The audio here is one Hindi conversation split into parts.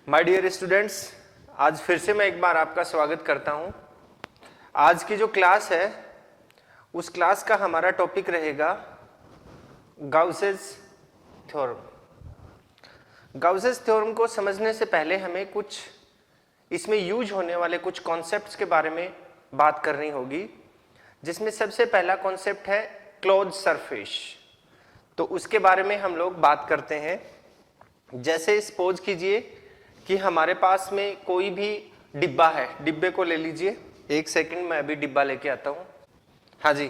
माय डियर स्टूडेंट्स, आज फिर से मैं एक बार आपका स्वागत करता हूं। आज की जो क्लास है उस क्लास का हमारा टॉपिक रहेगा गाउसेस थ्योरम। गाउसेस थ्योरम को समझने से पहले हमें कुछ इसमें यूज होने वाले कुछ कॉन्सेप्ट्स के बारे में बात करनी होगी, जिसमें सबसे पहला कॉन्सेप्ट है क्लोज सरफेस। तो उसके बारे में हम लोग बात करते हैं। जैसे सपोज कीजिए कि हमारे पास में कोई भी डिब्बा है। डिब्बे को ले लीजिए, एक सेकंड मैं अभी डिब्बा लेके आता हूं। हाँ जी,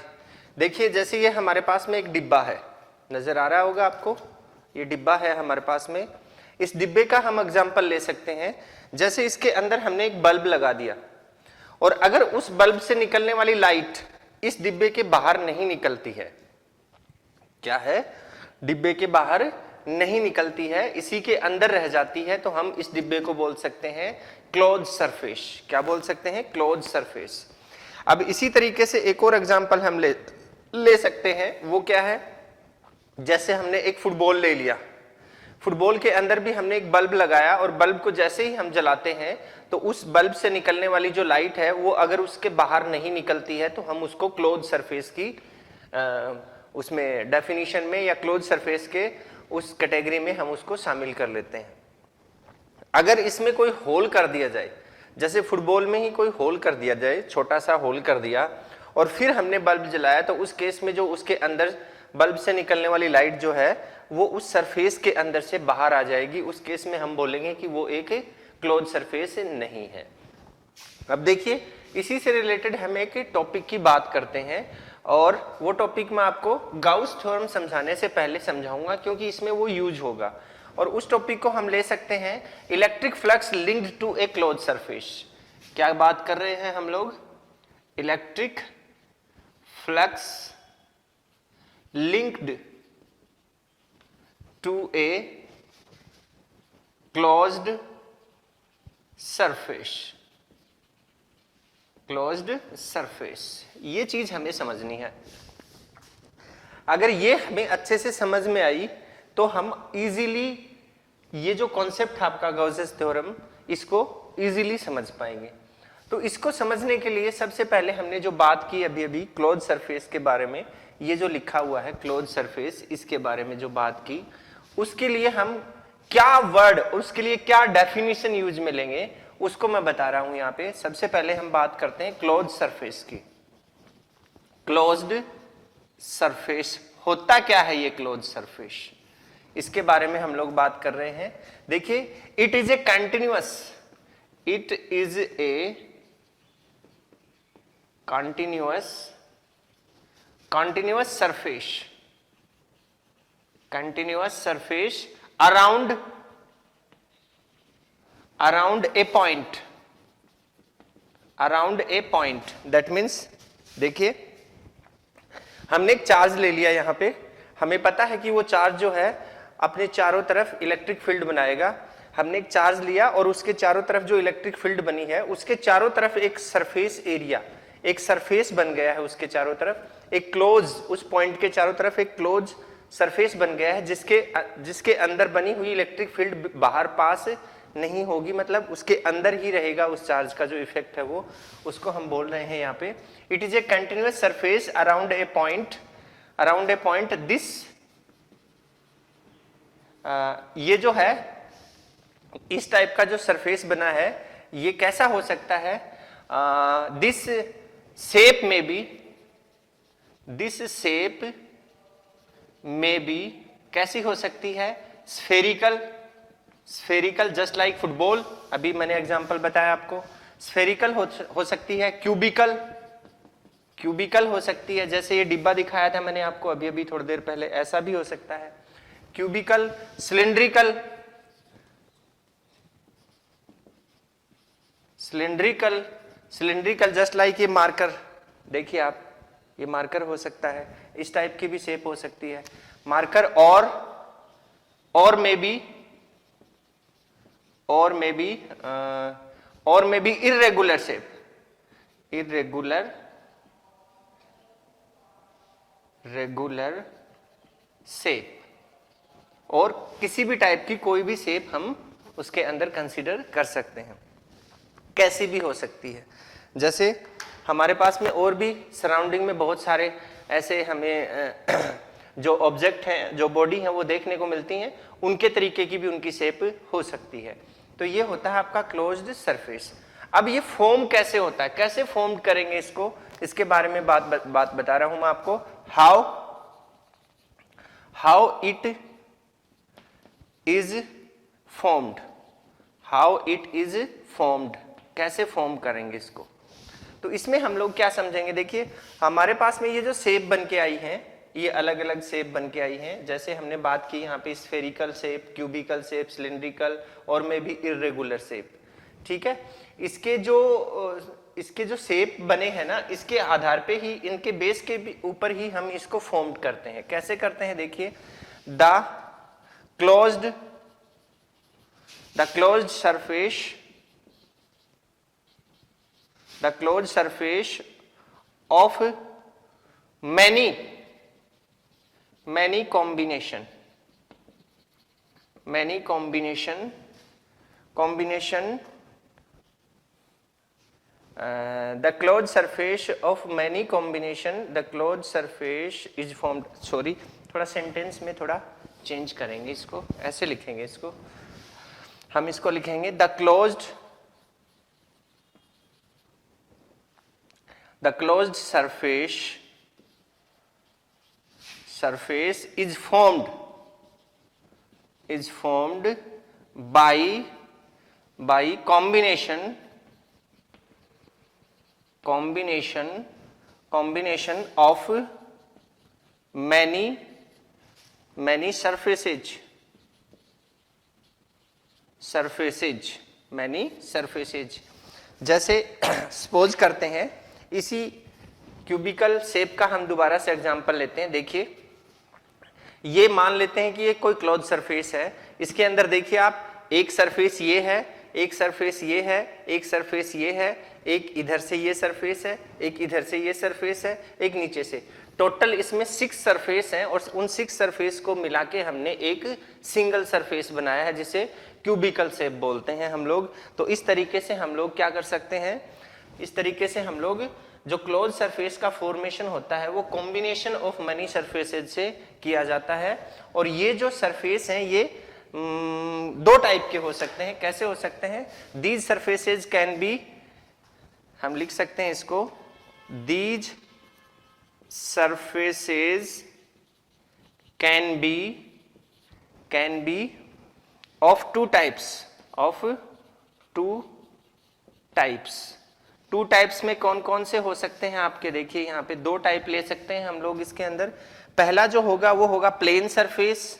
देखिए जैसे ये हमारे पास में एक डिब्बा है, नजर आ रहा होगा आपको, ये डिब्बा है हमारे पास में। इस डिब्बे का हम एग्जांपल ले सकते हैं। जैसे इसके अंदर हमने एक बल्ब लगा दिया और अगर उस बल्ब से निकलने वाली लाइट इस डिब्बे के बाहर नहीं निकलती है, क्या है, डिब्बे के बाहर नहीं निकलती है, इसी के अंदर रह जाती है, तो हम इस डिब्बे को बोल सकते हैं क्लोज सरफेस। क्या बोल सकते हैं? Close surface. अब इसी तरीके से एक और एग्जांपल हम ले सकते हैं। वो क्या है? जैसे हमने एक फुटबॉल ले लिया, फुटबॉल के अंदर भी हमने एक बल्ब लगाया और बल्ब को जैसे ही हम जलाते हैं तो उस बल्ब से निकलने वाली जो लाइट है वो अगर उसके बाहर नहीं निकलती है तो हम उसको क्लोज सरफेस की उसमें डेफिनेशन में या क्लोज सरफेस के उस कैटेगरी में हम उसको शामिल कर लेते हैं। अगर इसमें कोई होल कर दिया जाए, जैसे फुटबॉल में ही कोई होल कर दिया जाए, छोटा सा होल कर दिया और फिर हमने बल्ब जलाया, तो उस केस में जो उसके अंदर बल्ब से निकलने वाली लाइट जो है वो उस सरफेस के अंदर से बाहर आ जाएगी। उस केस में हम बोलेंगे कि वो एक क्लोज सरफेस नहीं है। अब देखिए, इसी से रिलेटेड हम एक टॉपिक की बात करते हैं और वो टॉपिक मैं आपको गाउस थ्योरम समझाने से पहले समझाऊंगा, क्योंकि इसमें वो यूज होगा। और उस टॉपिक को हम ले सकते हैं electric flux linked to a close surface. क्या बात कर रहे हैं हम लोग? Electric flux linked to a closed surface. Closed surface, ये चीज हमें समझनी है। अगर ये हमें अच्छे से समझ में आई तो हम इजीली ये जो कॉन्सेप्ट है आपका गाउसेस थ्योरम, इसको इजीली समझ पाएंगे। तो इसको समझने के लिए सबसे पहले हमने जो बात की अभी अभी क्लोज सरफेस के बारे में, ये जो लिखा हुआ है क्लोज सरफेस, इसके बारे में जो बात की, उसके लिए हम क्या वर्ड, उसके लिए क्या डेफिनेशन यूज में लेंगे उसको मैं बता रहा हूं यहां पे। सबसे पहले हम बात करते हैं क्लोज सरफेस की। क्लोज्ड सरफेस होता क्या है? ये क्लोज सरफेस, इसके बारे में हम लोग बात कर रहे हैं। देखिए, it is a continuous, it is a continuous surface, continuous surface around a point, around a point. That means, देखिए हमने एक चार्ज ले लिया यहां पे, हमें पता है कि वो चार्ज जो है अपने चारों तरफ इलेक्ट्रिक फील्ड बनाएगा। हमने एक चार्ज लिया और उसके चारों तरफ जो इलेक्ट्रिक फील्ड बनी है उसके चारों तरफ एक सरफेस एरिया, एक सरफेस बन गया है उसके चारों तरफ, एक क्लोज, उस पॉइंट के चारों तरफ एक क्लोज सरफेस बन गया है, जिसके अंदर बनी हुई इलेक्ट्रिक फील्ड बाहर पास नहीं होगी, मतलब उसके अंदर ही रहेगा उस चार्ज का जो इफेक्ट है वो, उसको हम बोल रहे हैं यहाँ पे it is a continuous surface around a point, around a point. This ये जो है इस टाइप का जो सरफेस बना है, ये कैसा हो सकता है? दिस शेप में बी, दिस शेप में बी कैसी हो सकती है? Spherical, spherical just like football, अभी मैंने एग्जांपल बताया आपको। स्फेरिकल हो सकती है, क्यूबिकल, क्यूबिकल हो सकती है, जैसे ये डिब्बा दिखाया था मैंने आपको अभी अभी थोड़ी देर पहले, ऐसा भी हो सकता है cubical. Cylindrical, cylindrical, cylindrical just like ये मार्कर, देखिए आप, ये मार्कर हो सकता है, इस टाइप की भी शेप हो सकती है मार्कर। और may be irregular shape, regular shape, और किसी भी टाइप की कोई भी शेप हम उसके अंदर कंसीडर कर सकते हैं। कैसी भी हो सकती है, जैसे हमारे पास में और भी सराउंडिंग में बहुत सारे ऐसे हमें जो ऑब्जेक्ट हैं, जो बॉडी हैं वो देखने को मिलती हैं, उनके तरीके की भी उनकी शेप हो सकती है। तो ये होता है आपका क्लोज्ड सरफेस। अब ये फॉर्म कैसे होता है, कैसे फॉर्म करेंगे इसको, इसके बारे में बात बता रहा हूं मैं आपको। How it is formed, how it is formed, कैसे फॉर्म करेंगे इसको। तो इसमें हम लोग क्या समझेंगे, देखिए हमारे पास में ये जो शेप बन के आई है, ये अलग अलग शेप बन के आई हैं। जैसे हमने बात की यहाँ पे spherical shape, cubical shape, cylindrical और में भी इर्रेगुलर शेप, ठीक है। इसके जो शेप बने हैं ना, इसके आधार पे ही, इनके बेस के ऊपर ही हम इसको फॉर्म करते हैं। कैसे करते हैं, देखिए the closed surface of many combination the closed surface of many combination the closed surface is formed, sorry थोड़ा सेंटेंस में थोड़ा चेंज करेंगे, इसको ऐसे लिखेंगे, इसको हम इसको लिखेंगे the closed surface is formed by combination of many surfaces, जैसे सपोज करते हैं, इसी क्यूबिकल शेप का हम दोबारा से एग्जांपल लेते हैं। देखिए ये मान लेते हैं कि ये कोई क्लोज सरफेस है, इसके अंदर देखिए आप, एक सरफेस ये है, एक सरफेस ये है, एक सरफेस ये है, एक इधर से ये सरफेस है, एक इधर से ये सरफेस है, एक नीचे से, टोटल इसमें 6 सरफेस हैं। और उन 6 सरफेस को मिला के हमने एक सिंगल सरफेस बनाया है, जिसे क्यूबिकल शेप बोलते हैं हम लोग। तो इस तरीके से हम लोग क्या कर सकते हैं, इस तरीके से हम लोग जो क्लोज सरफेस का फॉर्मेशन होता है वो कॉम्बिनेशन ऑफ मनी सरफेसेज से किया जाता है। और ये जो सरफेस हैं ये 2 टाइप के हो सकते हैं। कैसे हो सकते हैं, दीज सरफेसेज कैन बी, हम लिख सकते हैं इसको, these surfaces can be of 2 types में कौन कौन से हो सकते हैं आपके, देखिए यहाँ पे 2 टाइप ले सकते हैं हम लोग इसके अंदर। पहला जो होगा वो होगा प्लेन सरफेस,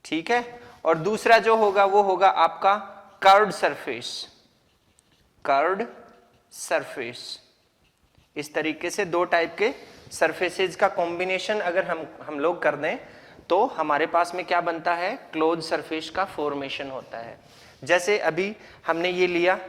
ठीक है। और दूसरा जो होगा वो होगा आपका कर्व्ड सरफेस। इस तरीके से 2 टाइप के सरफेसेज का कॉम्बिनेशन अगर हम लोग कर दें तो हमारे पास में क्या बनता है, क्लोज सरफेस का फॉर्मेशन होता है। जैसे अभी हमने ये लिया,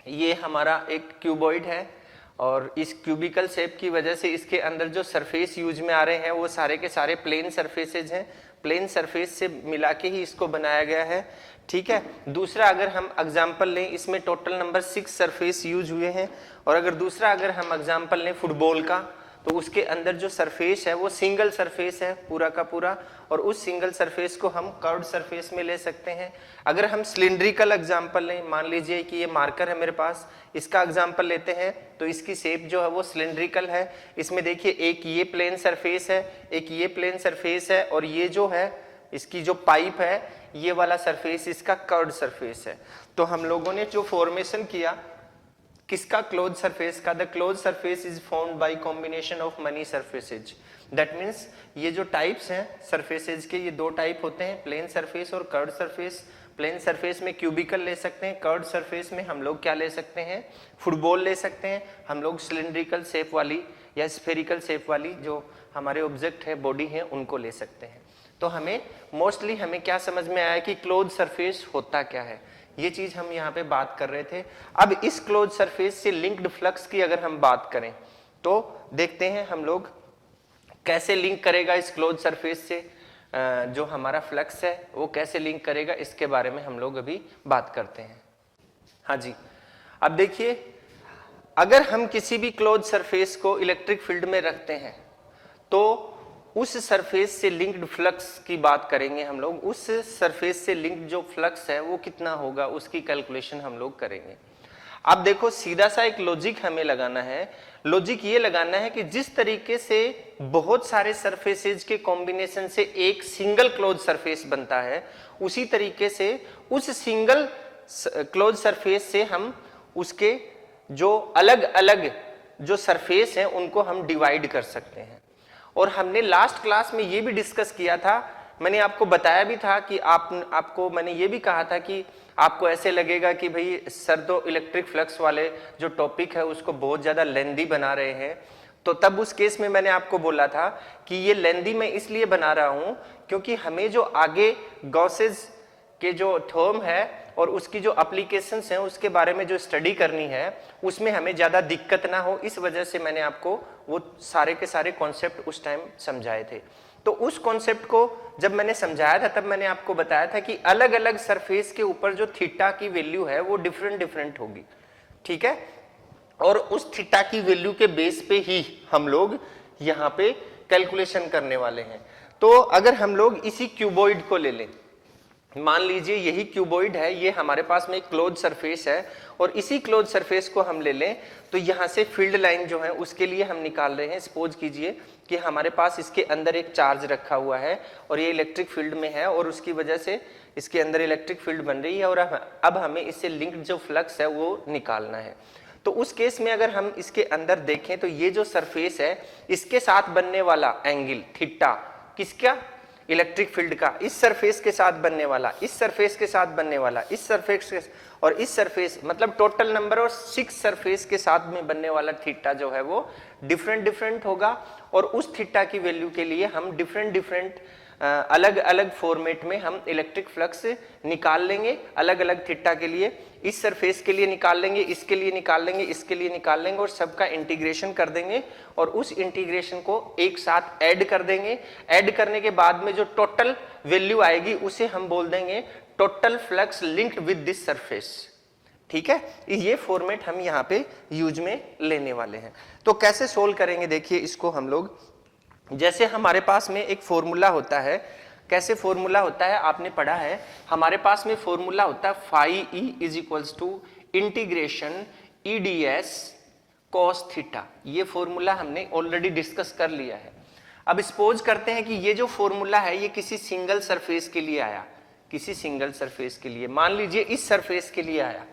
ये हमारा एक क्यूबॉइड है और इस क्यूबिकल शेप की वजह से इसके अंदर जो सरफेस यूज में आ रहे हैं वो सारे के सारे प्लेन सरफेसेज हैं। प्लेन सरफेस से मिला के ही इसको बनाया गया है, ठीक है। दूसरा अगर हम एग्जांपल लें, इसमें टोटल नंबर 6 सरफेस यूज हुए हैं। और अगर दूसरा अगर हम एग्जांपल लें फुटबॉल का, तो उसके अंदर जो सरफेस है वो सिंगल सरफेस है पूरा का पूरा, और उस सिंगल सरफेस को हम कर्व्ड सरफेस में ले सकते हैं। अगर हम सिलिंड्रिकल एग्जांपल लें, मान लीजिए कि ये मार्कर है मेरे पास, इसका एग्जांपल लेते हैं तो इसकी शेप जो है वो सिलिंड्रिकल है। इसमें देखिए एक ये प्लेन सरफेस है, एक ये प्लेन सरफेस है, और ये जो है इसकी जो पाइप है, ये वाला सरफेस इसका कर्व्ड सरफेस है। तो हम लोगों ने जो फॉर्मेशन किया किसका, क्लोज सरफेस का, the close surface is formed by combination of money surfaces. That means ये जो टाइप्स हैं सरफेसेज के, ये 2 टाइप होते हैं, प्लेन सरफेस और कर्व्ड सरफेस। प्लेन सरफेस में क्यूबिकल ले सकते हैं, कर्व्ड सरफेस में हम लोग क्या ले सकते हैं, फुटबॉल ले सकते हैं हम लोग, सिलिंड्रिकल शेप वाली या स्फेरिकल शेप वाली जो हमारे ऑब्जेक्ट है, बॉडी है, उनको ले सकते हैं। तो हमें मोस्टली हमें क्या समझ में आया कि क्लोज सरफेस होता क्या है, ये चीज हम यहाँ पे बात कर रहे थे। अब इस क्लोज सरफेस से लिंक्ड फ्लक्स की अगर हम बात करें तो देखते हैं हम लोग कैसे लिंक करेगा इस क्लोज सरफेस से। जो हमारा फ्लक्स है वो कैसे लिंक करेगा, इसके बारे में हम लोग अभी बात करते हैं। हाँ जी, अब देखिए, अगर हम किसी भी क्लोज सरफेस को इलेक्ट्रिक फील्ड में रखते हैं तो उस सरफेस से लिंक्ड फ्लक्स की बात करेंगे हम लोग। उस सरफेस से लिंक्ड जो फ्लक्स है वो कितना होगा, उसकी कैलकुलेशन हम लोग करेंगे। अब देखो, सीधा सा एक लॉजिक हमें लगाना है। लॉजिक ये लगाना है कि जिस तरीके से बहुत सारे सरफेसेज के कॉम्बिनेशन से एक सिंगल क्लोज सरफेस बनता है, उसी तरीके से उस सिंगल क्लोज सरफेस से हम उसके जो अलग अलग जो सरफेस हैं उनको हम डिवाइड कर सकते हैं। और हमने लास्ट क्लास में ये भी डिस्कस किया था, मैंने आपको बताया भी था कि आपको मैंने ये भी कहा था कि आपको ऐसे लगेगा कि भाई सर तो इलेक्ट्रिक फ्लक्स वाले जो टॉपिक है उसको बहुत ज़्यादा लेंदी बना रहे हैं। तो तब उस केस में मैंने आपको बोला था कि ये लेंदी मैं इसलिए बना रहा हूँ क्योंकि हमें जो आगे गॉसेस के जो थ्योरम है और उसकी जो एप्लीकेशंस हैं उसके बारे में जो स्टडी करनी है उसमें हमें ज़्यादा दिक्कत ना हो, इस वजह से मैंने आपको वो सारे के सारे कॉन्सेप्ट उस टाइम समझाए थे। तो उस कॉन्सेप्ट को जब मैंने समझाया था तब मैंने आपको बताया था कि अलग अलग सरफेस के ऊपर जो थीटा की वैल्यू है वो डिफरेंट होगी, ठीक है। और उस थीटा की वैल्यू के बेस पे ही हम लोग यहाँ पे कैलकुलेशन करने वाले हैं। तो अगर हम लोग इसी क्यूबॉइड को ले लें, मान लीजिए यही क्यूबॉइड है, ये हमारे पास में एक क्लोज सरफेस है और इसी क्लोज सरफेस को हम ले लें तो यहाँ से फील्ड लाइन जो है उसके लिए हम निकाल रहे हैं। सपोज कीजिए कि हमारे पास इसके अंदर एक चार्ज रखा हुआ है और ये इलेक्ट्रिक फील्ड में है और उसकी वजह से इसके अंदर इलेक्ट्रिक फील्ड बन रही है और अब हमें इससे लिंक्ड जो फ्लक्स है वो निकालना है। तो उस केस में अगर हम इसके अंदर देखें तो ये जो सरफेस है इसके साथ बनने वाला एंगल थीटा किसका, इलेक्ट्रिक फील्ड का, इस सरफेस के साथ बनने वाला, इस सरफेस के साथ बनने वाला, इस सरफेस के और इस सरफेस, मतलब टोटल नंबर और 6 सरफेस के साथ में बनने वाला थीटा जो है वो डिफरेंट होगा। और उस थीटा की वैल्यू के लिए हम डिफरेंट अलग अलग फॉर्मेट में हम इलेक्ट्रिक फ्लक्स निकाल लेंगे। अलग अलग थीटा के लिए, इस सरफेस के लिए निकाल लेंगे, इसके लिए निकाल लेंगे, इसके लिए निकाल लेंगे और सबका इंटीग्रेशन कर देंगे और उस इंटीग्रेशन को एक साथ ऐड कर देंगे। ऐड करने के बाद में जो टोटल वैल्यू आएगी उसे हम बोल देंगे total flux linked with this surface, ठीक है। ये फॉर्मेट हम यहाँ पे यूज में लेने वाले हैं। तो कैसे सोल्व करेंगे, देखिए इसको हम लोग, जैसे हमारे पास में एक फॉर्मूला होता है, कैसे फॉर्मूला होता है आपने पढ़ा है, हमारे पास में फॉर्मूला होता है phi E is equals to integration E D S cos theta. ये फॉर्मूला हमने ऑलरेडी डिस्कस कर लिया है। अब सपोज करते हैं कि ये जो फॉर्मूला है ये किसी सिंगल सरफेस के लिए आया, किसी सिंगल सरफेस के लिए, मान लीजिए इस सरफेस के लिए आया,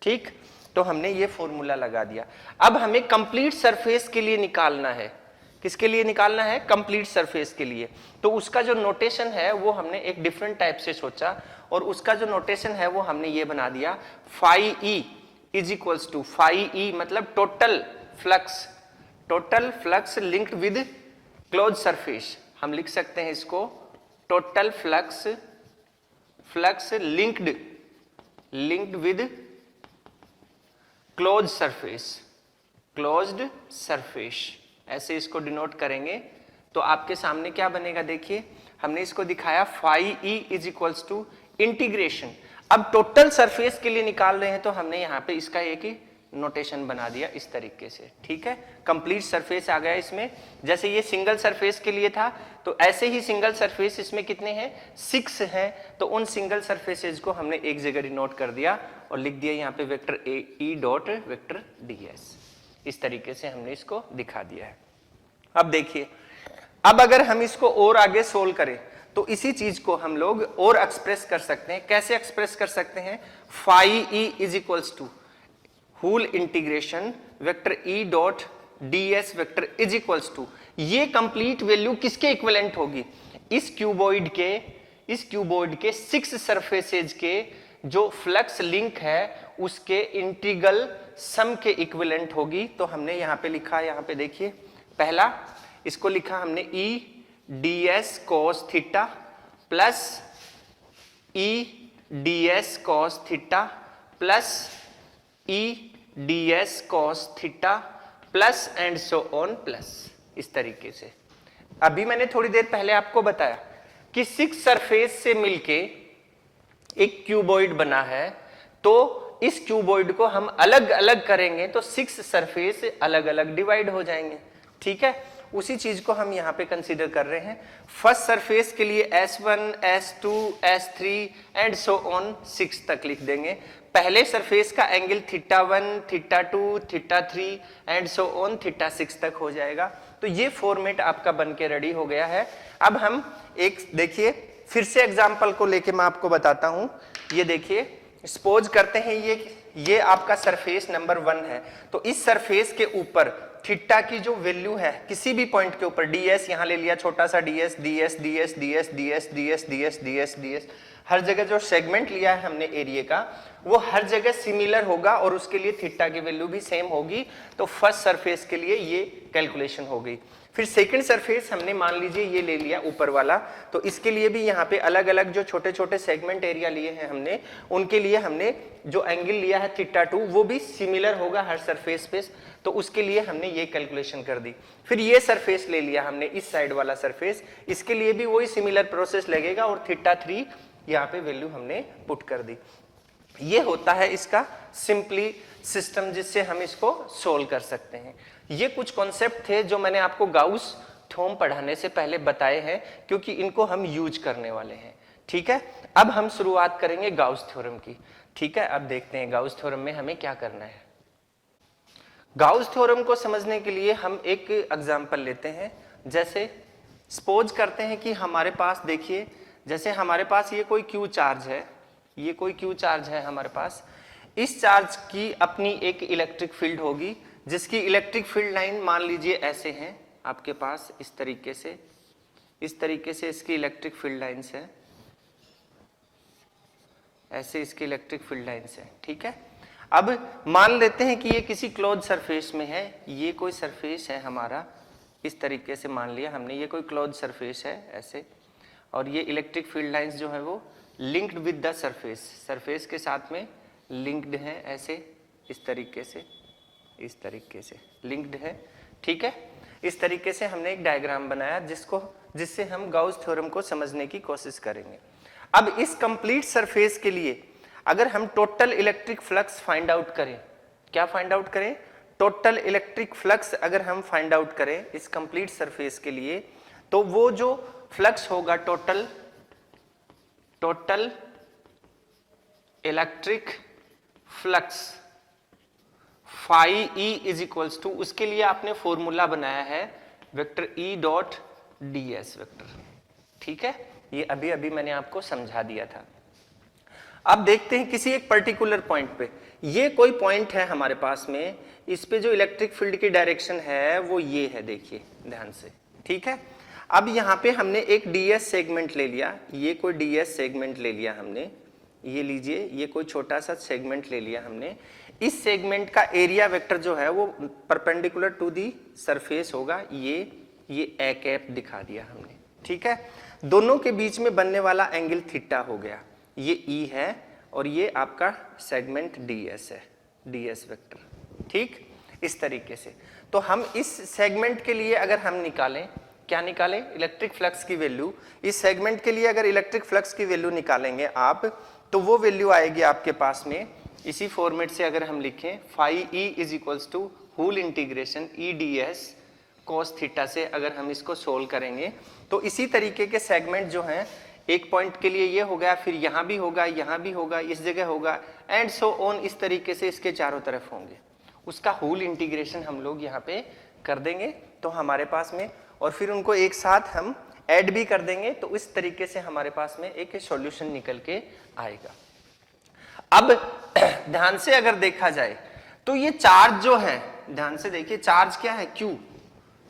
ठीक। तो हमने ये फॉर्मूला लगा दिया। अब हमें कंप्लीट सरफेस के लिए निकालना है। किसके लिए निकालना है, कंप्लीट सरफेस के लिए। तो उसका जो नोटेशन है वो हमने एक डिफरेंट टाइप से सोचा और उसका जो नोटेशन है वो हमने ये बना दिया, phi E is equals to, phi E मतलब total flux linked with close surface. हम लिख सकते हैं इसको total flux linked with close surface, ऐसे इसको डिनोट करेंगे। तो आपके सामने क्या बनेगा, देखिए हमने इसको दिखाया phi E is equals to integration. अब टोटल सरफेस के लिए निकाल रहे हैं तो हमने यहाँ पे इसका एक ही नोटेशन बना दिया इस तरीके से, ठीक है। कंप्लीट सरफेस आ गया इसमें। जैसे ये सिंगल सरफेस के लिए था तो ऐसे ही सिंगल सरफेस इसमें कितने हैं, 6 हैं। तो उन सिंगल सरफेसेज को हमने एक जगह डिनोट कर दिया और लिख दिया यहाँ पे vector E dot vector D S. इस तरीके से हमने इसको दिखा दिया है। अब देखिए, अब अगर हम इसको और आगे सोल्व करें तो इसी चीज को हम लोग और एक्सप्रेस कर सकते हैं। कैसे एक्सप्रेस कर सकते हैं, phi E is equals to whole integration vector E dot D S vector is equals to, ये कंप्लीट वैल्यू किसके इक्विवेलेंट होगी, इस क्यूबॉइड के 6 सरफेसेज के जो फ्लक्स लिंक है उसके इंटीग्रल सम के इक्विवेलेंट होगी। तो हमने यहाँ पे लिखा, यहाँ पे देखिए, पहला इसको लिखा हमने ई D S cos theta plus E D S cos theta plus E D S cos theta plus and so on plus, इस तरीके से। अभी मैंने थोड़ी देर पहले आपको बताया कि 6 सरफेस से मिलके एक क्यूबॉइड बना है, तो इस क्यूबॉइड को हम अलग अलग करेंगे तो 6 सरफेस अलग अलग डिवाइड हो जाएंगे। ठीक है, उसी चीज को हम यहाँ पे कंसीडर कर रहे हैं। फर्स्ट सरफेस के लिए S1, S2, S3 and so on 6 तक लिख देंगे। पहले सरफेस का एंगल θ1, θ2, θ3 एंड सो ऑन θ6 तक हो जाएगा। तो ये फॉर्मेट आपका बन के रेडी हो गया है। अब हम एक देखिए फिर से एग्जांपल को लेके मैं आपको बताता हूं। ये देखिए, सपोज करते हैं ये आपका सरफेस नंबर 1 है, तो इस सरफेस के ऊपर थीटा की जो वैल्यू है किसी भी पॉइंट के ऊपर, ds यहां ले लिया, छोटा सा ds, ds, ds, ds, ds, ds, ds, ds, ds, हर जगह जो सेगमेंट लिया है हमने एरिया का, वो हर जगह सिमिलर होगा और उसके लिए थीटा की वैल्यू भी सेम होगी। तो फर्स्ट सरफेस के लिए ये कैलकुलेशन हो गई। फिर सेकंड सरफेस हमने मान लीजिए ये ले लिया ऊपर वाला, तो इसके लिए भी यहाँ पे अलग अलग जो छोटे छोटे सेगमेंट एरिया लिए हैं हमने, उनके लिए हमने जो एंगल लिया है θ2 वो भी सिमिलर होगा हर सरफेस पे, तो उसके लिए हमने ये कैलकुलेशन कर दी। फिर ये सरफेस ले लिया हमने, इस साइड वाला सरफेस, इसके लिए भी वही सिमिलर प्रोसेस लगेगा और θ3 यहाँ पे वैल्यू हमने पुट कर दी। ये होता है इसका सिंपली सिस्टम जिससे हम इसको सोल्व कर सकते हैं। ये कुछ कॉन्सेप्ट थे जो मैंने आपको गाउस थ्योरम पढ़ाने से पहले बताए हैं, क्योंकि इनको हम यूज करने वाले हैं। ठीक है, अब हम शुरुआत करेंगे गाउस थ्योरम की। ठीक है, अब देखते हैं गाउस थ्योरम में हमें क्या करना है। गाउस थ्योरम को समझने के लिए हम एक एग्जांपल लेते हैं। जैसे सपोज करते हैं कि हमारे पास, देखिए जैसे हमारे पास ये कोई क्यू चार्ज है, ये कोई क्यू चार्ज है हमारे पास। इस चार्ज की अपनी एक इलेक्ट्रिक फील्ड होगी, जिसकी इलेक्ट्रिक फील्ड लाइन मान लीजिए ऐसे हैं आपके पास, इस तरीके से इसकी इलेक्ट्रिक फील्ड लाइन्स है, ऐसे इसकी इलेक्ट्रिक फील्ड लाइन्स है। ठीक है, अब मान लेते हैं कि ये किसी क्लोज सरफेस में है, ये कोई सरफेस है हमारा, इस तरीके से मान लिया हमने, ये कोई क्लोज सरफेस है ऐसे, और ये इलेक्ट्रिक फील्ड लाइन्स जो है वो लिंक्ड विद द सरफेस के साथ में लिंक्ड है, ऐसे इस तरीके से लिंक्ड है। ठीक है, इस तरीके से हमने एक डायग्राम बनाया जिससे हम गाउस थ्योरम को समझने की कोशिश करेंगे। अब इस कंप्लीट सरफेस के लिए अगर हम total electric flux find out करें, क्या फाइंड आउट करें? टोटल इलेक्ट्रिक फ्लक्स अगर हम फाइंड आउट करें इस कंप्लीट सरफेस के लिए, तो वो जो फ्लक्स होगा total electric flux phi E is equals to, उसके लिए आपने फॉर्मूला बनाया है vector E dot D S vector. ठीक है, ये अभी अभी मैंने आपको समझा दिया था। अब देखते हैं किसी एक पर्टिकुलर पॉइंट पे, ये कोई पॉइंट है हमारे पास में, इस पे जो इलेक्ट्रिक फील्ड की डायरेक्शन है वो ये है, देखिए ध्यान से। ठीक है, अब यहाँ पे हमने एक डीएस सेगमेंट ले लिया, ये कोई डीएस सेगमेंट ले लिया हमने, ये लीजिए, ये कोई छोटा सा सेगमेंट ले लिया हमने। इस सेगमेंट का एरिया वेक्टर जो है वो परपेंडिकुलर टू दी सरफेस होगा, ये ए कैप दिखा दिया हमने। ठीक है, दोनों के बीच में बनने वाला एंगल थीटा हो गया, ये ई है और ये आपका सेगमेंट डीएस है, डीएस वेक्टर। ठीक, इस तरीके से तो हम इस सेगमेंट के लिए अगर हम निकालें, क्या निकालें? इलेक्ट्रिक फ्लक्स की वैल्यू। इस सेगमेंट के लिए अगर इलेक्ट्रिक फ्लक्स की वैल्यू निकालेंगे आप, तो वो वैल्यू आएगी आपके पास में इसी फॉर्मेट से। अगर हम लिखें phi E is equals to whole integration E D S cos theta से, अगर हम इसको सोल्व करेंगे तो इसी तरीके के सेगमेंट जो हैं, एक पॉइंट के लिए ये हो गया, फिर यहाँ भी होगा, यहाँ भी होगा, इस जगह होगा, एंड सो ऑन, इस तरीके से इसके चारों तरफ होंगे। उसका होल इंटीग्रेशन हम लोग यहाँ पे कर देंगे तो हमारे पास में, और फिर उनको एक साथ हम ऐड भी कर देंगे, तो इस तरीके से हमारे पास में एक सॉल्यूशन निकल के आएगा। अब ध्यान से अगर देखा जाए तो ये चार्ज जो है, ध्यान से देखिए, चार्ज क्या है? क्यू।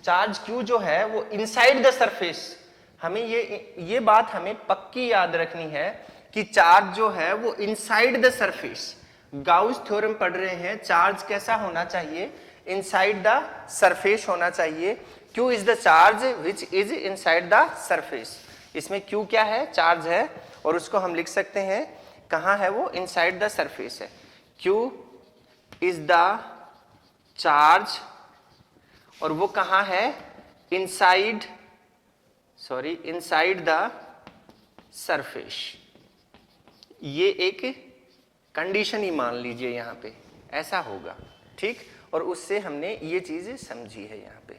चार्ज क्यू जो है वो इनसाइड द सरफेस, हमें ये बात हमें पक्की याद रखनी है कि चार्ज जो है वो inside the surface. Gauss theorem पढ़ रहे हैं, चार्ज कैसा होना चाहिए? इनसाइड द सरफेस होना चाहिए। Q is the charge which is inside the surface. इसमें Q क्या है? चार्ज है, और उसको हम लिख सकते हैं, कहाँ है वो? इनसाइड द सरफेस है। Q इज द चार्ज, और वो कहाँ है? Inside the surface. ये एक कंडीशन ही मान लीजिए यहां पे ऐसा होगा, ठीक। और उससे हमने ये चीज समझी है यहां पे,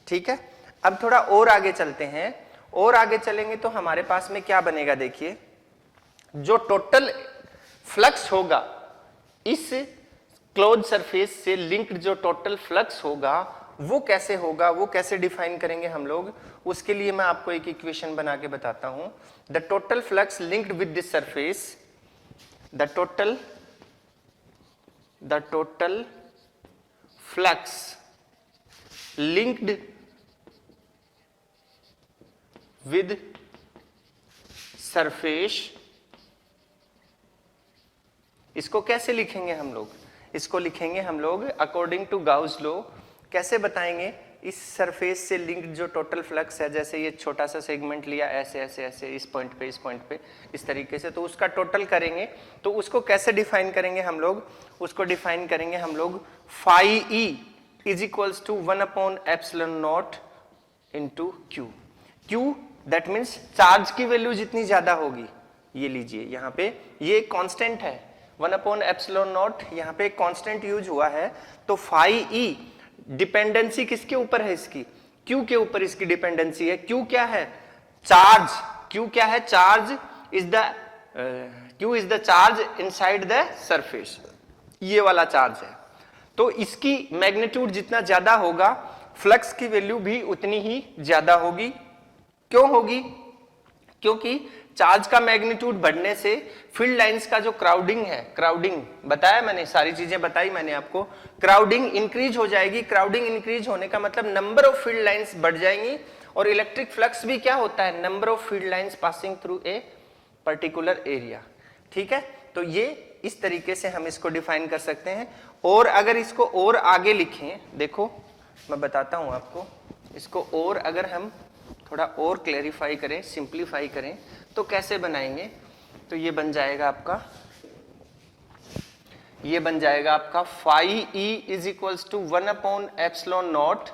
ठीक है। अब थोड़ा और आगे चलते हैं, और आगे चलेंगे तो हमारे पास में क्या बनेगा, देखिए जो टोटल फ्लक्स होगा इस क्लोज सरफेस से लिंक्ड, जो टोटल फ्लक्स होगा वो कैसे होगा, वो कैसे डिफाइन करेंगे हम लोग। उसके लिए मैं आपको एक इक्वेशन बना के बताता हूं। The total flux linked with this surface, the total flux linked with surface, इसको कैसे लिखेंगे हम लोग, इसको लिखेंगे हम लोग अकॉर्डिंग टू गाउस लॉ। कैसे बताएंगे, इस सरफेस से लिंक्ड जो टोटल फ्लक्स है, जैसे ये छोटा सा सेगमेंट लिया ऐसे ऐसे ऐसे इस पॉइंट पे इस तरीके से, तो उसका टोटल करेंगे तो उसको कैसे डिफाइन करेंगे हम लोग, उसको डिफाइन करेंगे हम लोग phi E is equals to 1/ε0 into Q. Q that means charge की वैल्यू जितनी ज्यादा होगी, ये लीजिए यहाँ पे ये कांस्टेंट है 1/ε0, यहाँ पे कांस्टेंट यूज हुआ है। तो फाई ई डिपेंडेंसी किसके ऊपर है, इसकी क्यू के ऊपर इसकी डिपेंडेंसी है। क्यू क्या है, चार्ज। क्यू क्या है, charge is the Q is the charge inside the surface, ये वाला चार्ज है। तो इसकी मैग्नीट्यूड जितना ज्यादा होगा फ्लक्स की वैल्यू भी उतनी ही ज्यादा होगी। क्यों होगी, क्योंकि चार्ज का मैग्नीट्यूड बढ़ने से फील्ड लाइंस का जो क्राउडिंग है, क्राउडिंग बताया मैंने, सारी चीजें बताई मैंने आपको, क्राउडिंग इंक्रीज हो जाएगी। क्राउडिंग इंक्रीज होने का मतलब नंबर ऑफ फील्ड लाइंस बढ़ जाएंगी। और इलेक्ट्रिक फ्लक्स भी क्या होता है, number of field lines passing through a particular area, ठीक है। तो ये इस तरीके से हम इसको डिफाइन कर सकते हैं। और अगर इसको और आगे लिखें, देखो मैं बताता हूं आपको, इसको और अगर हम थोड़ा और क्लैरिफाई करें, सिंप्लीफाई करें, तो कैसे बनाएंगे, तो ये बन जाएगा आपका phi E is equals to 1/ε0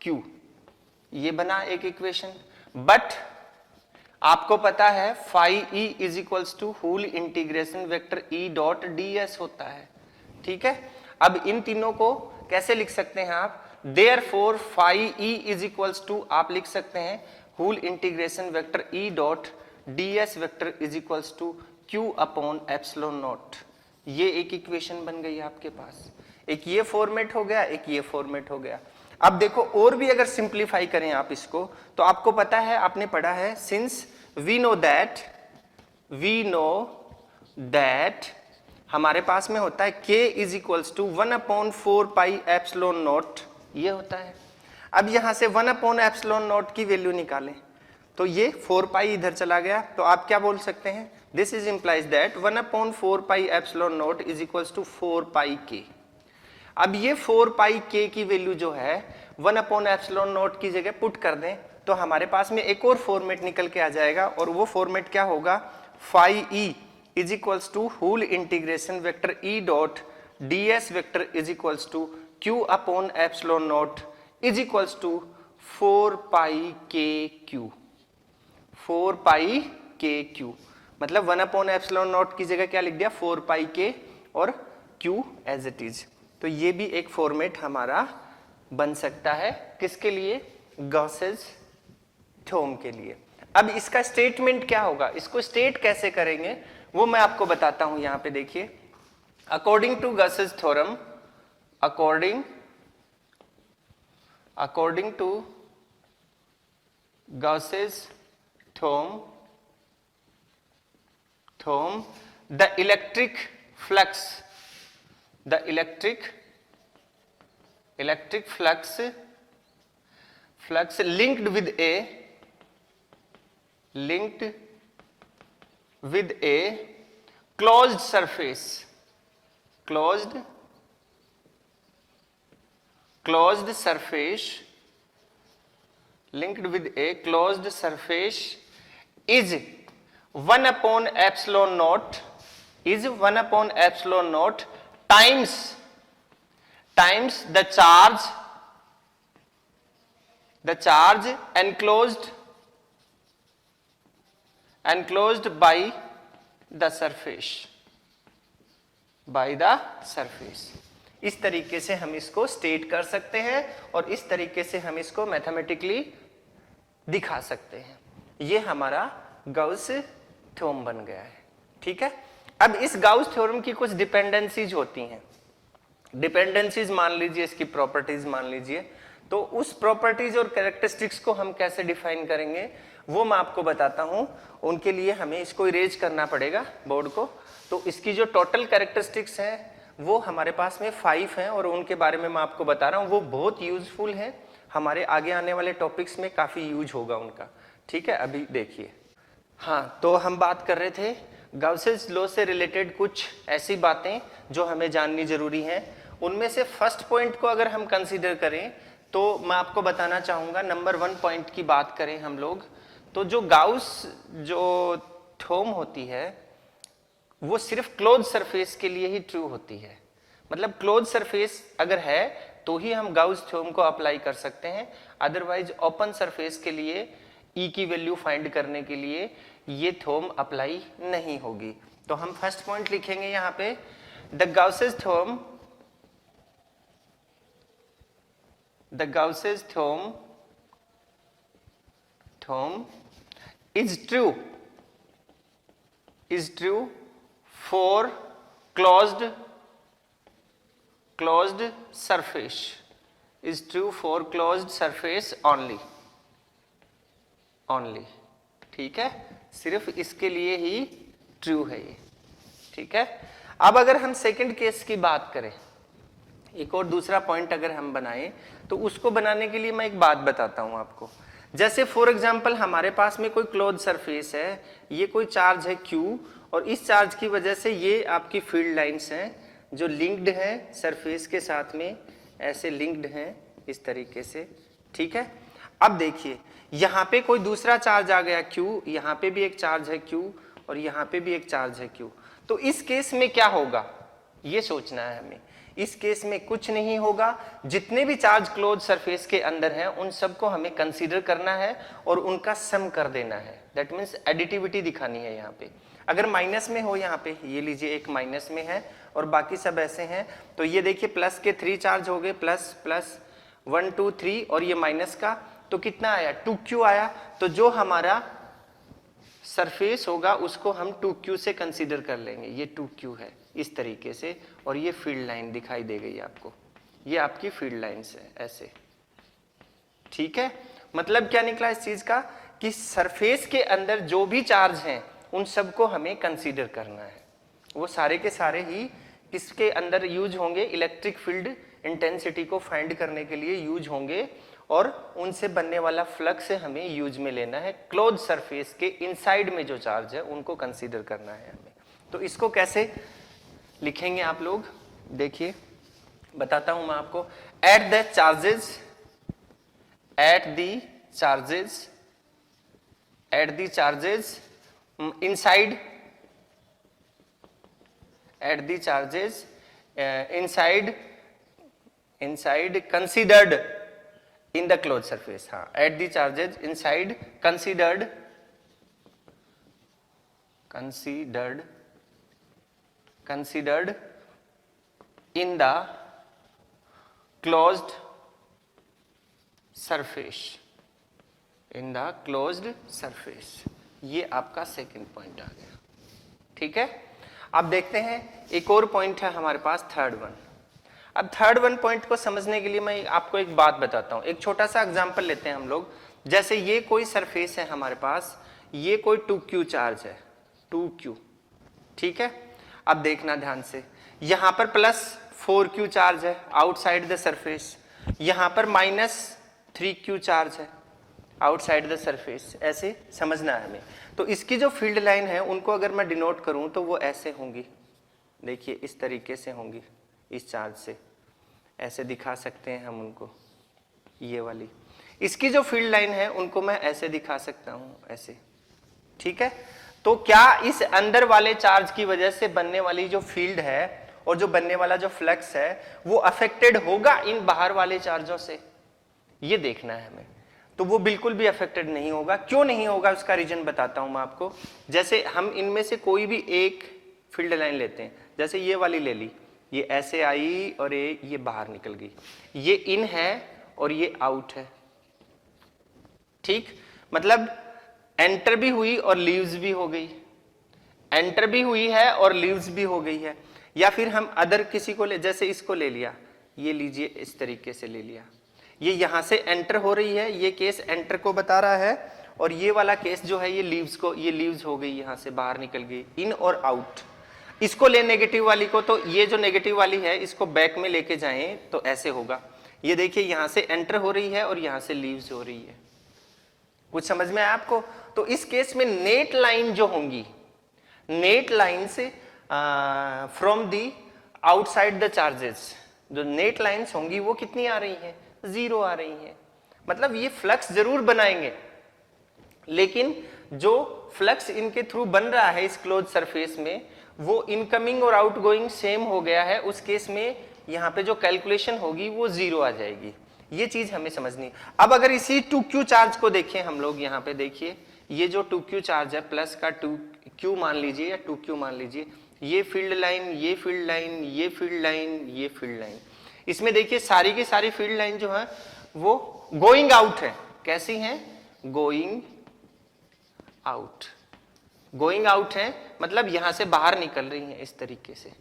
Q, ये बना एक इक्वेशन। बट आपको पता है phi E is equals to whole integration vector E dot D S होता है, ठीक है। अब इन तीनों को कैसे लिख सकते हैं आप, therefore phi E is equals to आप लिख सकते हैं whole integration vector E dot D S vector is equals to Q upon epsilon naught. ये एक इक्वेशन बन गई आपके पास, एक ये फॉर्मेट हो गया, एक ये फॉर्मेट हो गया। अब देखो और भी अगर सिंप्लीफाई करें आप इसको, तो आपको पता है, आपने पढ़ा है, सिंस वी नो दैट हमारे पास में होता है k is equals to 1/4 pi epsilon naught, ये होता है। अब यहां से 1/ε0 की वैल्यू निकालें तो ये 4 पाई इधर चला गया, तो आप क्या बोल सकते हैं, this is implies that 1/4 pi epsilon is equals to 4 pi k। अब ये 4 पाई k की वैल्यू जो है 1/ε0 की जगह पुट कर दें तो हमारे पास में एक और फॉर्मेट निकल के आ जाएगा, और वो फॉर्मेट क्या होगा, phi E is equals to whole integration vector E dot D S vector is equals to Q upon epsilon naught is equals to 4 pi K Q. 4 pi K Q मतलब 1/ε0 की जगह क्या लिख दिया, 4 पाई के और क्यू एज इट इज। तो ये भी एक फॉर्मेट हमारा बन सकता है, किसके लिए, गॉसेस थ्योरम के लिए। अब इसका स्टेटमेंट क्या होगा, इसको स्टेट कैसे करेंगे वो मैं आपको बताता हूं। यहां पे देखिए, according to Gauss's theorem, according to Gauss's theorem, the electric flux linked with a closed surface linked with a closed surface is 1/ε0 times the charge enclosed enclosed by the surface, by the surface. इस तरीके से हम इसको स्टेट कर सकते हैं और इस तरीके से हम इसको मैथमेटिकली दिखा सकते हैं। ये हमारा गाउस थ्योरम बन गया है। ठीक है, अब इस गाउस थ्योरम की कुछ डिपेंडेंसीज होती हैं। डिपेंडेंसीज मान लीजिए, इसकी प्रॉपर्टीज मान लीजिए, तो उस प्रॉपर्टीज और कैरेक्टरिस्टिक्स को हम कैसे डिफाइन करेंगे वो मैं आपको बताता हूं। उनके लिए हमें इसको इरेज करना पड़ेगा बोर्ड को। तो इसकी जो टोटल कैरेक्टरिस्टिक्स है वो हमारे पास में 5 हैं और उनके बारे में मैं आपको बता रहा हूं। वो बहुत यूजफुल है, हमारे आगे आने वाले टॉपिक्स में काफी यूज होगा उनका। ठीक है, अभी देखिए। हाँ, तो हम बात कर रहे थे गाउसेस लॉ से रिलेटेड कुछ ऐसी बातें जो हमें जाननी जरूरी हैं। उनमें से फर्स्ट पॉइंट को अगर हम कंसीडर करें तो मैं आपको बताना चाहूंगा, नंबर 1 पॉइंट की बात करें हम लोग, तो जो गाउस जो थ्योरम होती है वो सिर्फ क्लोज सरफेस के लिए ही ट्रू होती है। मतलब क्लोज सरफेस अगर है तो ही हम गाउस थ्योरम को अप्लाई कर सकते हैं, अदरवाइज ओपन सरफेस के लिए ई की वैल्यू फाइंड करने के लिए ये थ्योरम अप्लाई नहीं होगी। तो हम फर्स्ट पॉइंट लिखेंगे यहाँ पे, the Gauss's theorem, the Gauss's theorem is true for closed surface, is true for closed surface only। ठीक है, सिर्फ इसके लिए ही ट्रू है ये। ठीक है, अब अगर हम सेकंड केस की बात करें, एक और दूसरा पॉइंट अगर हम बनाएं, तो उसको बनाने के लिए मैं एक बात बताता हूं आपको। जैसे फॉर एग्जांपल हमारे पास में कोई क्लोज सरफेस है, ये कोई चार्ज है Q, और इस चार्ज की वजह से ये आपकी फील्ड लाइंस हैं जो लिंक्ड हैं सरफेस के साथ में, ऐसे लिंक्ड हैं इस तरीके से। ठीक है, अब देखिए यहाँ पे कोई दूसरा चार्ज आ गया Q, यहाँ पे भी एक चार्ज है Q और यहाँ पे भी एक चार्ज है Q। तो इस केस में क्या होगा ये सोचना है हमें। इस केस में कुछ नहीं होगा, जितने भी चार्ज क्लोज सरफेस के अंदर हैं उन सबको हमें कंसीडर करना है और उनका सम कर देना है। दैट मीन्स एडिटिविटी दिखानी है यहाँ पे। अगर माइनस में हो, यहाँ पे ये लीजिए एक माइनस में है और बाकी सब ऐसे हैं, तो ये देखिए प्लस के 3 चार्ज हो गए, प्लस प्लस 1 2 3, और ये माइनस का तो कितना आया 2Q आया। तो जो हमारा सरफेस होगा उसको हम 2Q से कंसीडर कर लेंगे, ये 2Q है इस तरीके से, और ये फील्ड लाइन दिखाई दे गई आपको, ये आपकी फील्ड लाइंस है ऐसे। ठीक है, मतलब क्या निकला इस चीज का कि सरफेस के अंदर जो भी चार्ज हैं उन सबको हमें कंसीडर करना है। वो सारे के सारे ही किसके अंदर यूज होंगे, इलेक्ट्रिक फील्ड इंटेंसिटी को फाइंड करने के लिए यूज होंगे, और उनसे बनने वाला फ्लक्स हमें यूज में लेना है। क्लोज सरफेस के इनसाइड में जो चार्ज है उनको कंसीडर करना है हमें। तो इसको कैसे लिखेंगे आप लोग, देखिए बताता हूं मैं आपको। At the charges inside considered in the closed surface। हाँ, at the charges inside considered in the closed surface, ये आपका सेकंड पॉइंट आ गया। ठीक है, अब देखते हैं एक और पॉइंट है हमारे पास, थर्ड वन। अब थर्ड वन पॉइंट को समझने के लिए मैं आपको एक बात बताता हूं। एक छोटा सा एग्जांपल लेते हैं हम लोग। जैसे ये कोई सरफेस है हमारे पास, ये कोई 2Q चार्ज है, 2Q। ठीक है, अब देखना ध्यान से, यहां पर प्लस 4Q चार्ज है आउटसाइड द सरफेस, यहां पर माइनस 3Q चार्ज है आउटसाइड द सरफेस। ऐसे समझना है हमें। तो इसकी जो फील्ड लाइन है उनको अगर मैं डिनोट करूं तो वो ऐसे होंगी, देखिए इस तरीके से होंगी, इस चार्ज से ऐसे दिखा सकते हैं हम उनको, ये वाली। इसकी जो फील्ड लाइन है उनको मैं ऐसे दिखा सकता हूं, ऐसे। ठीक है, तो क्या इस अंदर वाले चार्ज की वजह से बनने वाली जो फील्ड है और जो बनने वाला जो फ्लक्स है वो अफेक्टेड होगा इन बाहर वाले चार्जों से, ये देखना है हमें। तो वो बिल्कुल भी अफेक्टेड नहीं होगा। क्यों नहीं होगा उसका रीजन बताता हूं मैं आपको। जैसे हम इनमें से कोई भी एक फील्ड लाइन लेते हैं, जैसे ये वाली ले ली, ये ऐसे आई और ये बाहर निकल गई, ये इन है और ये आउट है, ठीक, मतलब एंटर भी हुई और लीव्स भी हो गई, एंटर भी हुई है और लीव्स भी हो गई है। या फिर हम अदर किसी को ले, जैसे इसको ले लिया, ये लीजिए इस तरीके से ले लिया, ये यहां से एंटर हो रही है, ये केस एंटर को बता रहा है, और ये वाला केस जो है ये लीव्स को, ये लीव्स हो गई, यहां से बाहर निकल गई, इन और आउट। इसको ले नेगेटिव वाली को, तो ये जो नेगेटिव वाली है इसको बैक में लेके जाएं तो ऐसे होगा, ये देखिए यहां से एंटर हो रही है और यहां से लीव्स हो रही है। कुछ समझ में आया आपको? तो इस केस में नेट लाइन जो होंगी, नेट लाइन से from the outside the charges, जो नेट लाइंस होंगी वो कितनी आ रही हैं? 0 आ रही हैं। मतलब ये फ्लक्स जरूर बनाएंगे, लेकिन जो फ्लक्स इनके थ्रू बन रहा है इस क्लोज सरफेस में, वो इनकमिंग और आउटगोइंग सेम हो गया है। उस केस में यहाँ पे जो कैलकुलेशन होगी वो 0 आ जाएगी। ये चीज हमें समझनी। अब अगर इसी 2q चार्ज को देखें हम लोग, यहाँ पे देखिए ये जो 2q चार्ज है, प्लस का 2q मान लीजिए या 2q मान लीजिए, ये फील्ड लाइन, ये फील्ड लाइन, ये फील्ड लाइन, ये फील्ड लाइन, इसमें देखिए सारी की सारी फील्ड लाइन जो है वो गोइंग आउट है। कैसी हैं? Going out. गोइंग आउट है मतलब यहां से बाहर निकल रही हैं इस तरीके से।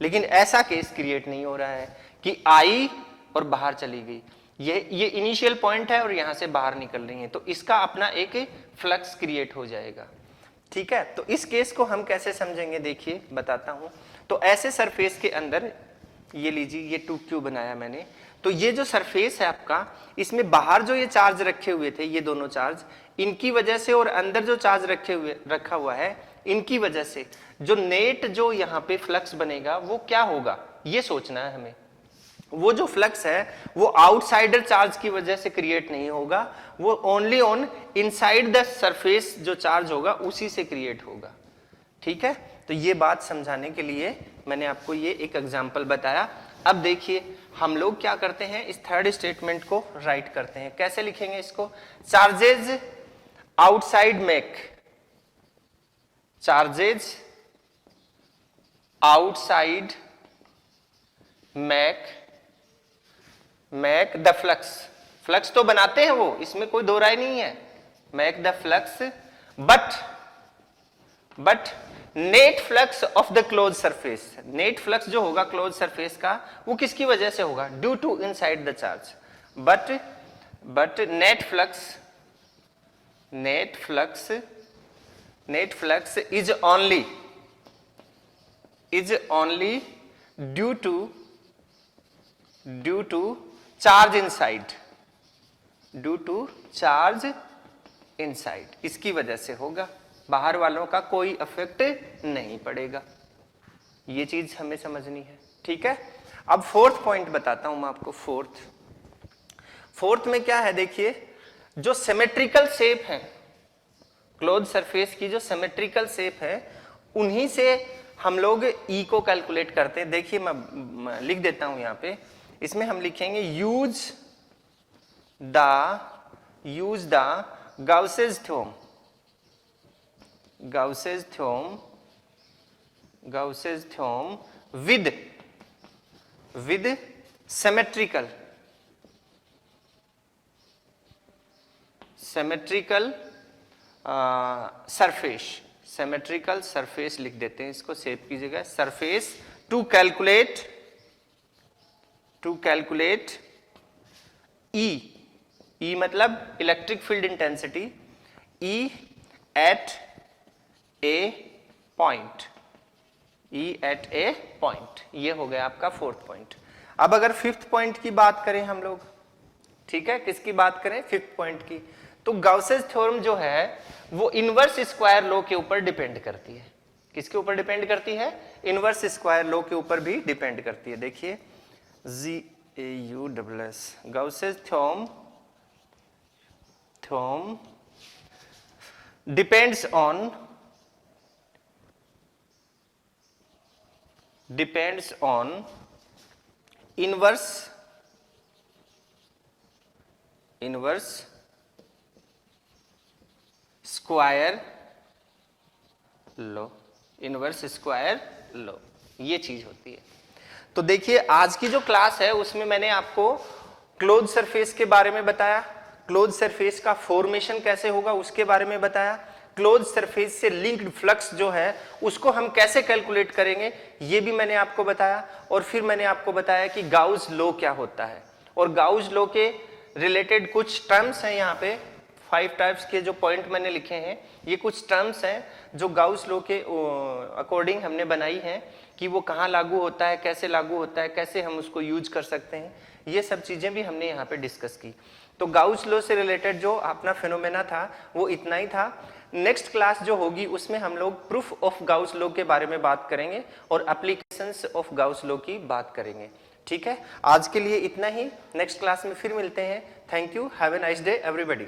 लेकिन ऐसा केस क्रिएट नहीं हो रहा है कि आई और बाहर चली गई, ये इनिशियल पॉइंट है और यहां से बाहर निकल रही हैं, तो इसका अपना एक फ्लक्स क्रिएट हो जाएगा। ठीक है, तो इस केस को हम कैसे समझेंगे, देखिए बताता हूं। तो ऐसे सरफेस के अंदर ये लीजिए, ये 2q बनाया मैंने, तो ये जो सरफेस है आपका, इसमें बाहर जो ये चार्ज रखे हुए थे, ये दोनों चार्ज, इनकी वजह से, और अंदर जो चार्ज रखा हुआ है इनकी वजह से, जो नेट जो यहाँ पे फ्लक्स बनेगा वो क्या होगा, ये सोचना है हमें। वो जो फ्लक्स है वो आउटसाइडर चार्ज की वजह से क्रिएट नहीं होगा, वो only on inside the surface जो चार्ज होगा उसी से क्रिएट होगा। ठीक है, तो ये बात समझाने के लिए मैंने आपको ये एक एग्जांपल बताया। अब देखिए हम लोग क्या करते हैं, इस थर्ड स्टेटमेंट को राइट करते हैं। कैसे लिखेंगे इसको? Charges outside make, charges outside make the flux, flux तो बनाते हैं वो, इसमें कोई दो राय नहीं है, make the flux, but net flux of the close surface, net flux जो होगा क्लोज सरफेस का वो किसकी वजह से होगा? Due to inside the charge. But net flux is only due to charge inside, इसकी वजह से होगा, बाहर वालों का कोई इफेक्ट नहीं पड़ेगा। ये चीज हमें समझनी है। ठीक है, अब फोर्थ पॉइंट बताता हूं मैं आपको। फोर्थ में क्या है, देखिए जो सिमेट्रिकल शेप है, क्लोज सरफेस की जो सिमेट्रिकल शेप है, उन्हीं से हम लोग ई को कैलकुलेट करते हैं। देखिए मैं लिख देता हूं यहां पे, इसमें हम लिखेंगे use the Gauss's theorem with symmetrical surface लिख देते हैं इसको, शेप की जगह सरफेस, टू कैलकुलेट ई मतलब इलेक्ट्रिक फील्ड इंटेंसिटी, ई एट ए पॉइंट, ये हो गया आपका फोर्थ पॉइंट। अब अगर फिफ्थ पॉइंट की बात करें हम लोग, ठीक है, किसकी बात करें? फिफ्थ पॉइंट की। तो गाउसेस थ्योरम जो है वो इनवर्स स्क्वायर लॉ के ऊपर डिपेंड करती है। किसके ऊपर डिपेंड करती है? इनवर्स स्क्वायर लॉ के ऊपर भी डिपेंड करती है। देखिए GAUSS, Gauss's theorem depends on inverse square law, inverse square law, ये चीज होती है। तो देखिए आज की जो क्लास है उसमें मैंने आपको क्लोज सरफेस के बारे में बताया, क्लोज सरफेस का फॉर्मेशन कैसे होगा उसके बारे में बताया, क्लोज सरफेस से लिंक्ड फ्लक्स जो है उसको हम कैसे कैलकुलेट करेंगे ये भी मैंने आपको बताया, और फिर मैंने आपको बताया कि गाउस लॉ क्या होता है, और गाउस लॉ के रिलेटेड कुछ टर्म्स हैं यहाँ पे 5 टाइप्स के जो पॉइंट मैंने लिखे हैं, ये कुछ टर्म्स हैं जो गाउस लॉ के अकॉर्डिंग हमने बनाई हैं कि वो कहाँ लागू होता है, कैसे लागू होता है, कैसे हम उसको यूज कर सकते हैं, ये सब चीजें भी हमने यहाँ पे डिस्कस की। तो गाउस लॉ से रिलेटेड जो अपना फिनोमेना था वो इतना ही था। नेक्स्ट क्लास जो होगी उसमें हम लोग प्रूफ ऑफ गाउस लॉ के बारे में बात करेंगे और एप्लीकेशंस ऑफ गाउस लॉ की बात करेंगे। ठीक है, आज के लिए इतना ही, नेक्स्ट क्लास में फिर मिलते हैं। Thank you, have a nice day everybody.